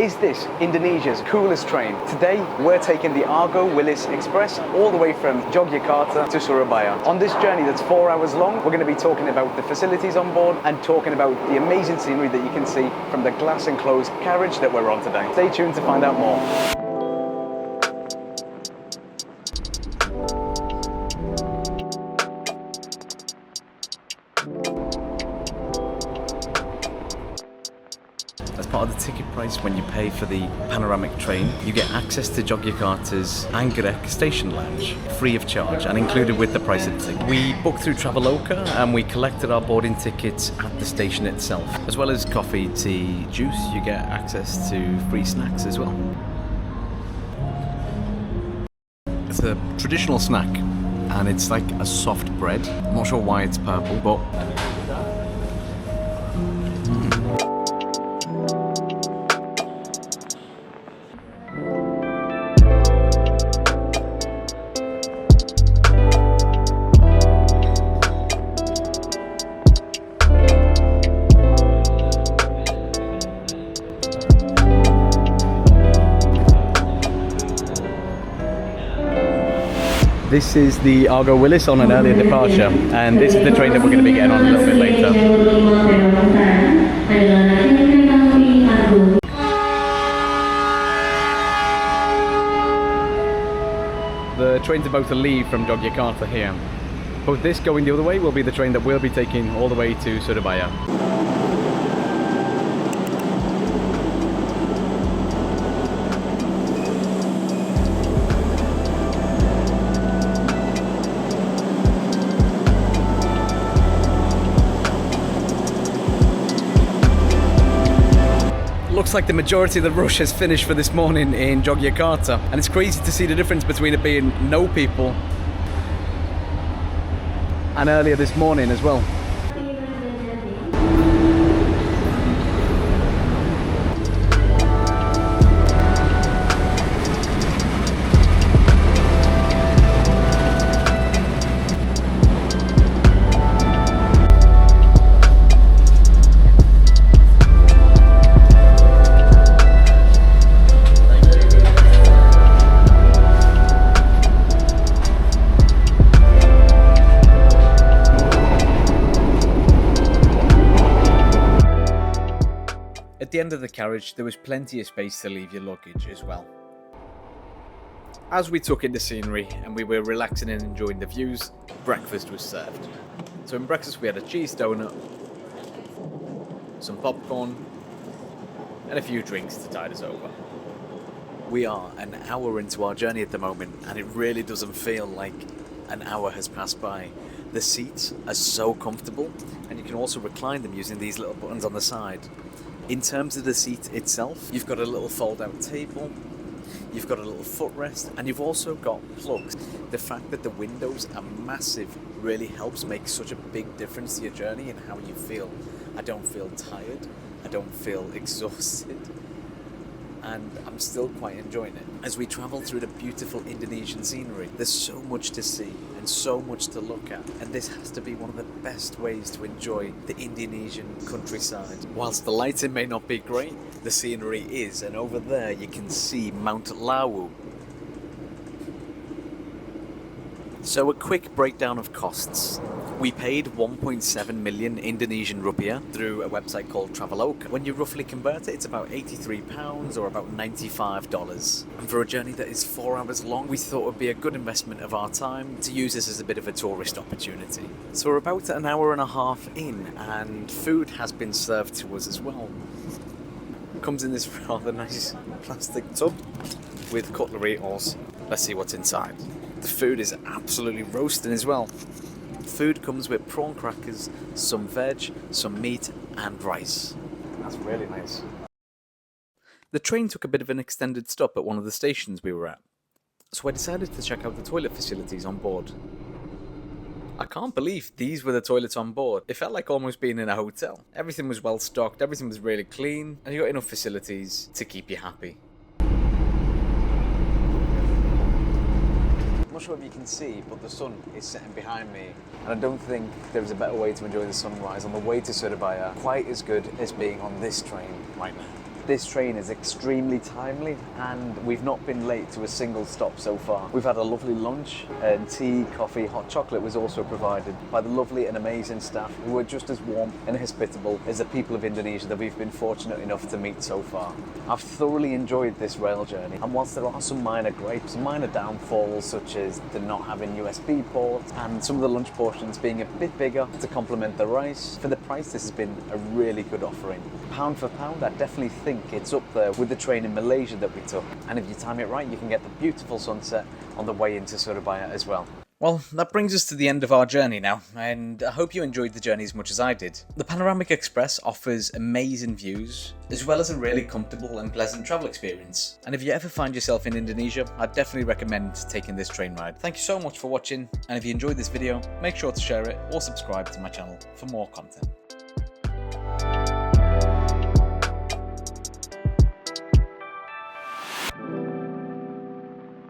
Is this Indonesia's coolest train? Today, we're taking the Argo Willis Express all the way from Yogyakarta to Surabaya. On this journey that's 4 hours long, we're going to be talking about the facilities on board and talking about the amazing scenery that you can see from the glass enclosed carriage that we're on today. Stay tuned to find out more. As part of the ticket price, when you pay for the panoramic train, you get access to Yogyakarta's Anggrek Station Lounge, free of charge and included with the price of the ticket. We booked through Traveloka and we collected our boarding tickets at the station itself. As well as coffee, tea, juice, you get access to free snacks as well. It's a traditional snack and it's like a soft bread. I'm not sure why it's purple, but this is the Argo Willis on an earlier departure, and this is the train that we're going to be getting on a little bit later. The train's about to leave from Yogyakarta here. But this going the other way will be the train that we'll be taking all the way to Surabaya. Looks like the majority of the rush has finished for this morning in Yogyakarta, and it's crazy to see the difference between it being no people and earlier this morning as well. At the end of the carriage, there was plenty of space to leave your luggage as well. As we took in the scenery and we were relaxing and enjoying the views, breakfast was served. So in breakfast we had a cheese donut, some popcorn, and a few drinks to tide us over. We are an hour into our journey at the moment, and it really doesn't feel like an hour has passed by. The seats are so comfortable, and you can also recline them using these little buttons on the side. In terms of the seat itself, you've got a little fold-out table, you've got a little footrest, and you've also got plugs. The fact that the windows are massive really helps make such a big difference to your journey and how you feel. I don't feel tired, I don't feel exhausted, and I'm still quite enjoying it. As we travel through the beautiful Indonesian scenery, there's so much to see and so much to look at, and this has to be one of the best ways to enjoy the Indonesian countryside. Whilst the lighting may not be great, the scenery is, and over there you can see Mount Lawu. So a quick breakdown of costs. We paid 1.7 million Indonesian rupiah through a website called Traveloka. When you roughly convert it, it's about £83 or about $95. And for a journey that is 4 hours long, we thought it would be a good investment of our time to use this as a bit of a tourist opportunity. So we're about an hour and a half in, and food has been served to us as well. It comes in this rather nice plastic tub with cutlery also. Let's see what's inside. The food is absolutely roasting as well. Food comes with prawn crackers, some veg, some meat and rice. That's really nice. The train took a bit of an extended stop at one of the stations we were at, so I decided to check out the toilet facilities on board. I can't believe these were the toilets on board. It felt like almost being in a hotel. Everything was well stocked, everything was really clean, and you got enough facilities to keep you happy. I'm not sure if you can see, but the sun is setting behind me, and I don't think there's a better way to enjoy the sunrise on the way to Surabaya quite as good as being on this train right now. This train is extremely timely and we've not been late to a single stop so far. We've had a lovely lunch and tea, coffee, hot chocolate was also provided by the lovely and amazing staff who are just as warm and hospitable as the people of Indonesia that we've been fortunate enough to meet so far. I've thoroughly enjoyed this rail journey, and whilst there are some minor gripes, minor downfalls such as the not having USB ports and some of the lunch portions being a bit bigger to complement the rice, for the price this has been a really good offering. Pound for pound, I definitely think it's up there with the train in Malaysia that we took, and if you time it right you can get the beautiful sunset on the way into Surabaya as well. Well, that brings us to the end of our journey now, and I hope you enjoyed the journey as much as I did. The Panoramic Express offers amazing views, as well as a really comfortable and pleasant travel experience. And if you ever find yourself in Indonesia, I'd definitely recommend taking this train ride. Thank you so much for watching, and if you enjoyed this video, make sure to share it or subscribe to my channel for more content.